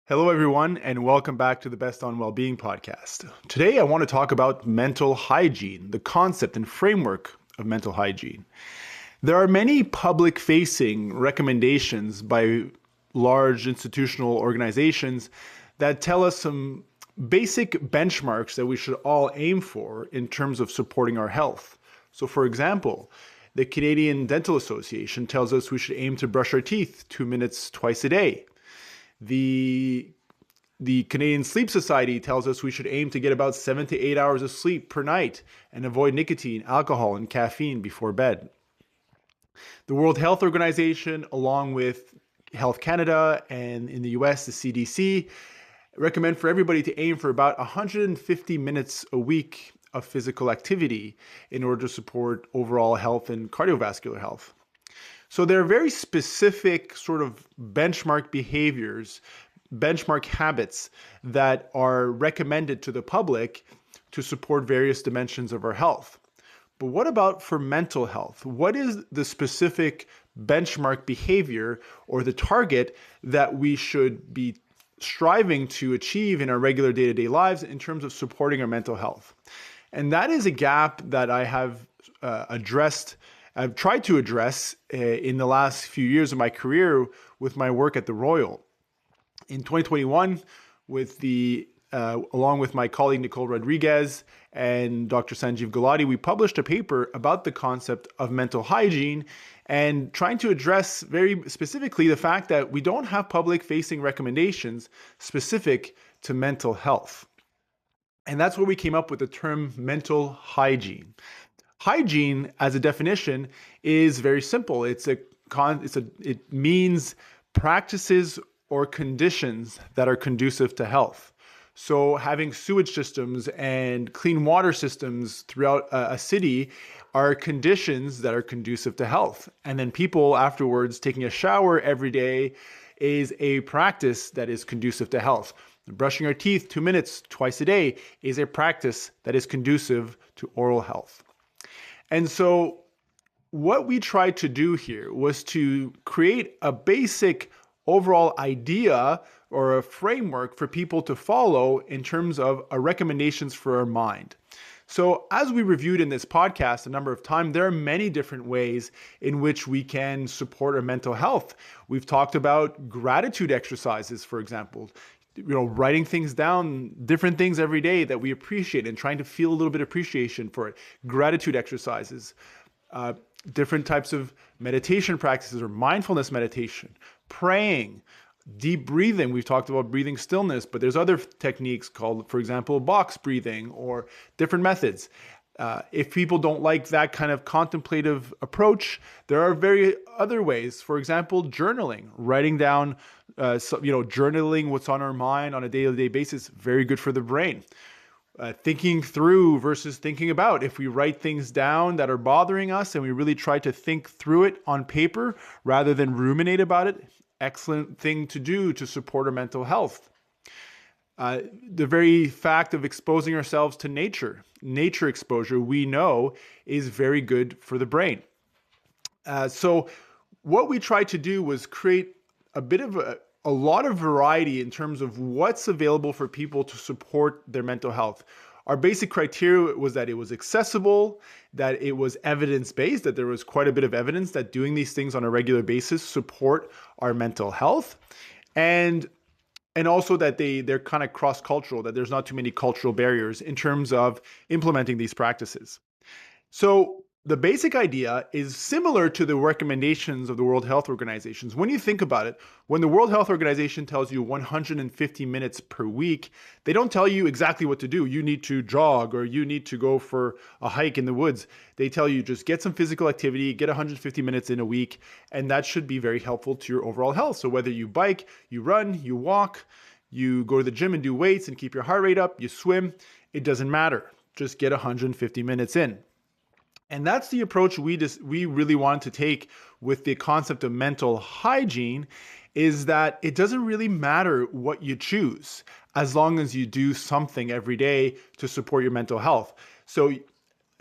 Hello, everyone, and welcome back to the Best on Wellbeing podcast. Today, I want to talk about mental hygiene, the concept and framework of mental hygiene. There are many public facing recommendations by large institutional organizations that tell us some basic benchmarks that we should all aim for in terms of supporting our health. So, for example, the Canadian Dental Association tells us we should aim to brush our teeth 2 minutes twice a day. The Canadian Sleep Society tells us we should aim to get about 7 to 8 hours of sleep per night and avoid nicotine, alcohol, and caffeine before bed. The World Health Organization, along with Health Canada and in the US, the CDC, recommend for everybody to aim for about 150 minutes a week of physical activity in order to support overall health and cardiovascular health. So there are very specific sort of benchmark behaviors, benchmark habits that are recommended to the public to support various dimensions of our health. But what about for mental health? What is the specific benchmark behavior or the target that we should be striving to achieve in our regular day-to-day lives in terms of supporting our mental health? And that is a gap that I have I've tried to address in the last few years of my career with my work at the Royal. In 2021, along with my colleague Nicole Rodriguez and Dr. Sanjeev Gulati, we published a paper about the concept of mental hygiene and trying to address very specifically the fact that we don't have public-facing recommendations specific to mental health. And that's where we came up with the term mental hygiene. Hygiene, as a definition, is very simple. It means practices or conditions that are conducive to health. So having sewage systems and clean water systems throughout a city are conditions that are conducive to health. And then people afterwards taking a shower every day is a practice that is conducive to health. Brushing our teeth 2 minutes twice a day is a practice that is conducive to oral health. And so what we tried to do here was to create a basic overall idea or a framework for people to follow in terms of recommendations for our mind. So as we reviewed in this podcast a number of times, there are many different ways in which we can support our mental health. We've talked about gratitude exercises, for example. Writing things down, different things every day that we appreciate and trying to feel a little bit of appreciation for it. Gratitude exercises, different types of meditation practices or mindfulness meditation, praying, deep breathing. We've talked about breathing stillness, but there's other techniques called, for example, box breathing or different methods. If people don't like that kind of contemplative approach, there are very other ways. For example, journaling, writing down, journaling what's on our mind on a day-to-day basis, very good for the brain. Thinking through versus thinking about. If we write things down that are bothering us and we really try to think through it on paper rather than ruminate about it, excellent thing to do to support our mental health. The very fact of exposing ourselves to nature exposure, we know is very good for the brain. So what we tried to do was create a lot of variety in terms of what's available for people to support their mental health. Our basic criteria was that it was accessible, that it was evidence-based, that there was quite a bit of evidence that doing these things on a regular basis support our mental health, and also that they're kind of cross-cultural, that there's not too many cultural barriers in terms of implementing these practices. So the basic idea is similar to the recommendations of the World Health Organization. When you think about it, when the World Health Organization tells you 150 minutes per week, they don't tell you exactly what to do. You need to jog or you need to go for a hike in the woods. They tell you just get some physical activity, get 150 minutes in a week, and that should be very helpful to your overall health. So whether you bike, you run, you walk, you go to the gym and do weights and keep your heart rate up, you swim, it doesn't matter. Just get 150 minutes in. And that's the approach we really want to take with the concept of mental hygiene, is that it doesn't really matter what you choose as long as you do something every day to support your mental health. So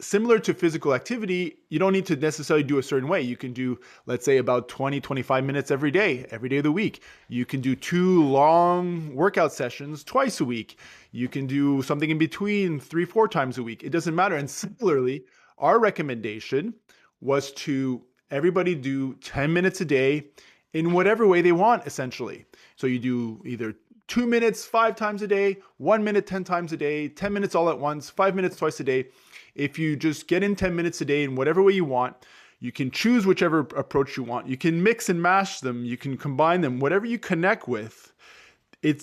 similar to physical activity, you don't need to necessarily do a certain way. You can do, let's say, about 20, 25 minutes every day of the week. You can do 2 long workout sessions twice a week. You can do something in between 3, 4 times a week. It doesn't matter. And similarly, our recommendation was to everybody do 10 minutes a day in whatever way they want, essentially. So you do either 2 minutes 5 times a day, 1 minute 10 times a day, 10 minutes all at once, 5 minutes twice a day. If you just get in 10 minutes a day in whatever way you want, you can choose whichever approach you want. You can mix and mash them. You can combine them, whatever you connect with.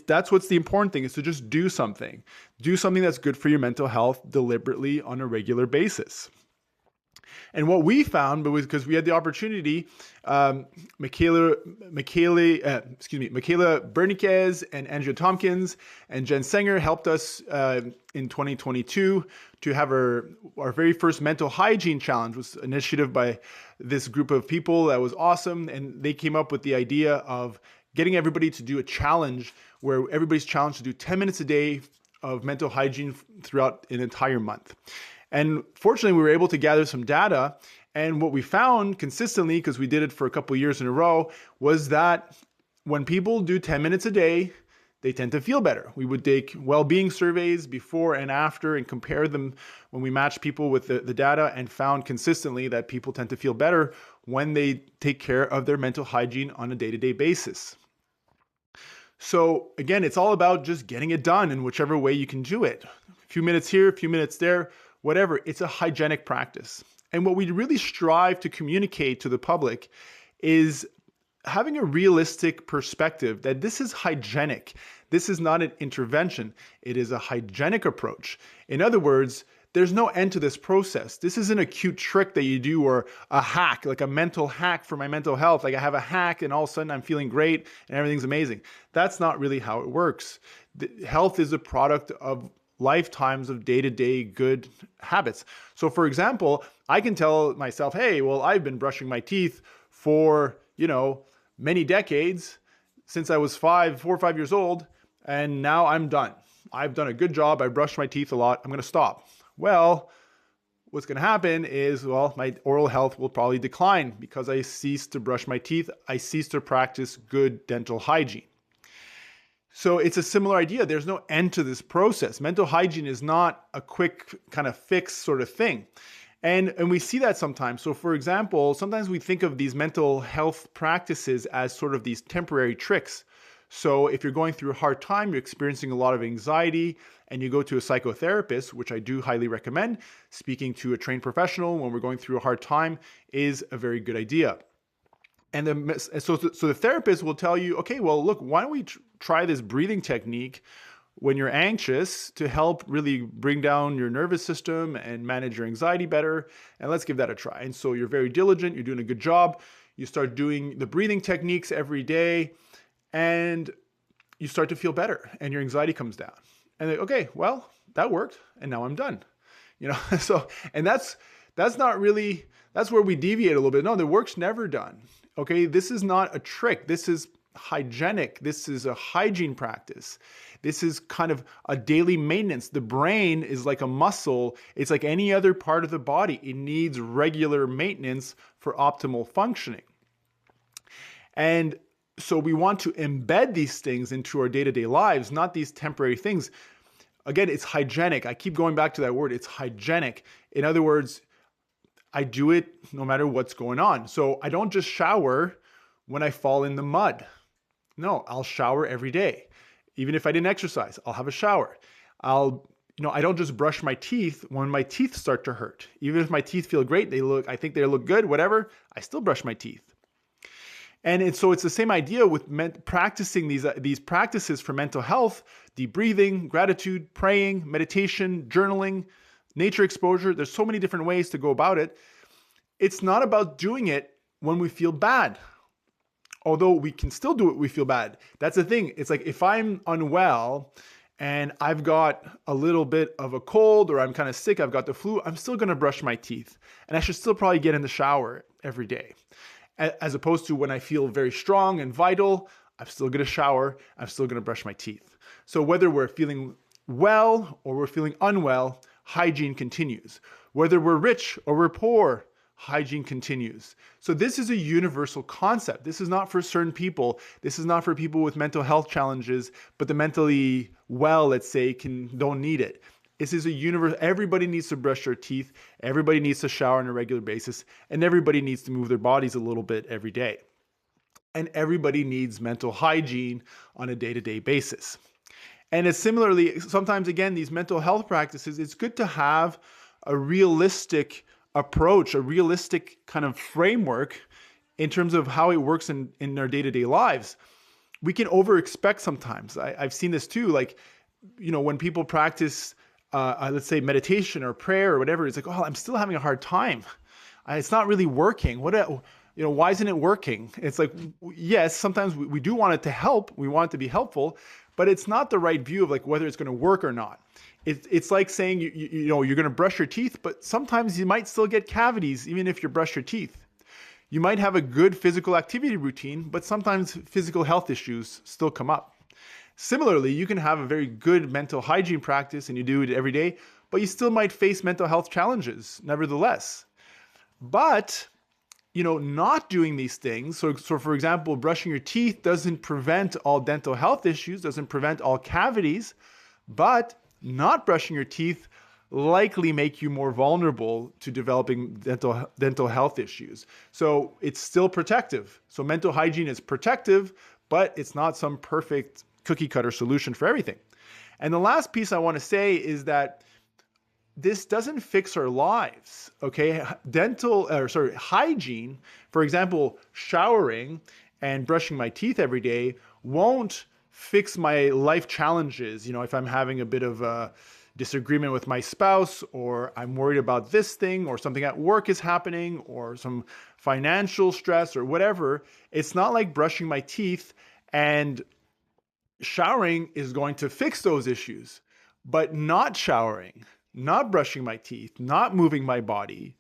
That's what's the important thing, is to just do something. Do something that's good for your mental health deliberately on a regular basis. And what we found, but was because we had the opportunity, Michaela Berniquez and Andrea Tompkins and Jen Sanger helped us in 2022 to have our very first mental hygiene challenge. Was an initiative by this group of people that was awesome, and they came up with the idea of getting everybody to do a challenge where everybody's challenged to do 10 minutes a day of mental hygiene throughout an entire month. And fortunately, we were able to gather some data. And what we found consistently, because we did it for a couple of years in a row, was that when people do 10 minutes a day, they tend to feel better. We would take well-being surveys before and after and compare them when we matched people with the data, and found consistently that people tend to feel better when they take care of their mental hygiene on a day-to-day basis. So again, it's all about just getting it done in whichever way you can do it. A few minutes here, a few minutes there, whatever. It's a hygienic practice. And what we really strive to communicate to the public is having a realistic perspective that this is hygienic. This is not an intervention. It is a hygienic approach. In other words, there's no end to this process. This isn't a cute trick that you do, or a hack, like a mental hack for my mental health. Like I have a hack and all of a sudden I'm feeling great and everything's amazing. That's not really how it works. Health is a product of lifetimes of day-to-day good habits. So for example, I can tell myself, hey, well, I've been brushing my teeth for, many decades, since I was 4 or 5 years old, and now I'm done. I've done a good job. I brushed my teeth a lot. I'm going to stop. Well, what's going to happen is, my oral health will probably decline because I cease to brush my teeth. I cease to practice good dental hygiene. So it's a similar idea. There's no end to this process. Mental hygiene is not a quick kind of fix sort of thing. And we see that sometimes. So for example, sometimes we think of these mental health practices as sort of these temporary tricks. So if you're going through a hard time, you're experiencing a lot of anxiety, and you go to a psychotherapist, which I do highly recommend, speaking to a trained professional when we're going through a hard time is a very good idea. And so the therapist will tell you, okay, well, look, why don't we try this breathing technique when you're anxious to help really bring down your nervous system and manage your anxiety better, and let's give that a try. And so you're very diligent, you're doing a good job, you start doing the breathing techniques every day, and you start to feel better, and your anxiety comes down. And okay, well, that worked, and now I'm done. So, and that's not really, that's where we deviate a little bit. No, the work's never done. Okay, this is not a trick. This is hygienic. This is a hygiene practice. This is kind of a daily maintenance. The brain is like a muscle. It's like any other part of the body. It needs regular maintenance for optimal functioning. And so we want to embed these things into our day-to-day lives, not these temporary things. Again, it's hygienic. I keep going back to that word. It's hygienic. In other words, I do it no matter what's going on. So I don't just shower when I fall in the mud. No, I'll shower every day. Even if I didn't exercise, I'll have a shower. I don't just brush my teeth when my teeth start to hurt. Even if my teeth feel great, I think they look good, whatever, I still brush my teeth. And so it's the same idea with practicing these practices for mental health: deep breathing, gratitude, praying, meditation, journaling, nature exposure. There's so many different ways to go about it. It's not about doing it when we feel bad. Although we can still do it, we feel bad. That's the thing. It's like if I'm unwell and I've got a little bit of a cold, or I'm kind of sick, I've got the flu, I'm still going to brush my teeth. And I should still probably get in the shower every day. As opposed to when I feel very strong and vital, I'm still going to shower, I'm still going to brush my teeth. So whether we're feeling well or we're feeling unwell, hygiene continues. Whether we're rich or we're poor, hygiene continues. So this is a universal concept. This is not for certain people. This is not for people with mental health challenges, but the mentally well, let's say, don't need it. This is a universe. Everybody needs to brush their teeth. Everybody needs to shower on a regular basis, and everybody needs to move their bodies a little bit every day. And everybody needs mental hygiene on a day-to-day basis. And it's similarly, sometimes again, these mental health practices, it's good to have a realistic approach, a realistic kind of framework in terms of how it works in our day-to-day lives. We can over-expect sometimes. I've seen this too, like, when people practice, let's say meditation or prayer or whatever, it's like, oh, I'm still having a hard time. It's not really working. Why isn't it working? It's like, yes, sometimes we do want it to help. We want it to be helpful, but it's not the right view of like whether it's going to work or not. It's like saying, you're going to brush your teeth, but sometimes you might still get cavities even if you brush your teeth. You might have a good physical activity routine, but sometimes physical health issues still come up. Similarly, you can have a very good mental hygiene practice and you do it every day, but you still might face mental health challenges nevertheless. But not doing these things, so for example, brushing your teeth doesn't prevent all dental health issues, doesn't prevent all cavities, but not brushing your teeth likely make you more vulnerable to developing dental health issues. So it's still protective. So mental hygiene is protective, but it's not some perfect cookie cutter solution for everything. And the last piece I want to say is that this doesn't fix our lives, okay? Hygiene, for example, showering and brushing my teeth every day won't fix my life challenges. If I'm having a bit of a disagreement with my spouse, or I'm worried about this thing, or something at work is happening, or some financial stress or whatever, it's not like brushing my teeth and showering is going to fix those issues. But not showering, not brushing my teeth, not moving my body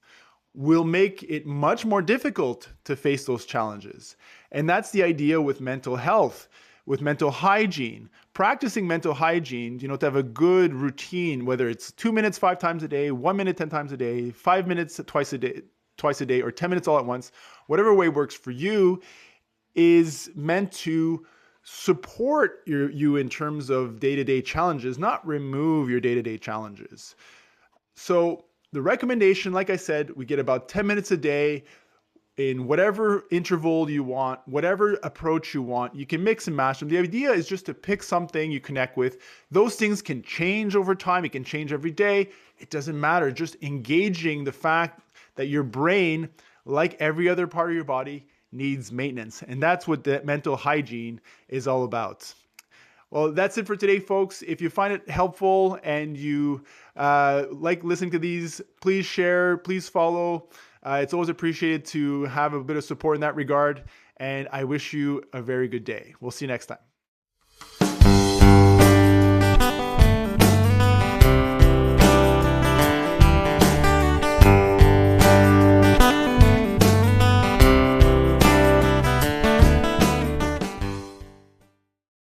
will make it much more difficult to face those challenges. And that's the idea with mental health, with mental hygiene. Practicing mental hygiene, to have a good routine, whether it's 2 minutes 5 times a day, 1 minute 10 times a day, 5 minutes twice a day, or 10 minutes all at once, whatever way works for you, is meant to support you in terms of day-to-day challenges, not remove your day-to-day challenges. So the recommendation, like I said, we get about 10 minutes a day in whatever interval you want, whatever approach you want. You can mix and match them. The idea is just to pick something you connect with. Those things can change over time. It can change every day. It doesn't matter. Just engaging the fact that your brain, like every other part of your body, needs maintenance. And that's what the mental hygiene is all about. Well, that's it for today, folks. If you find it helpful and you like listening to these, please share, please follow. It's always appreciated to have a bit of support in that regard. And I wish you a very good day. We'll see you next time.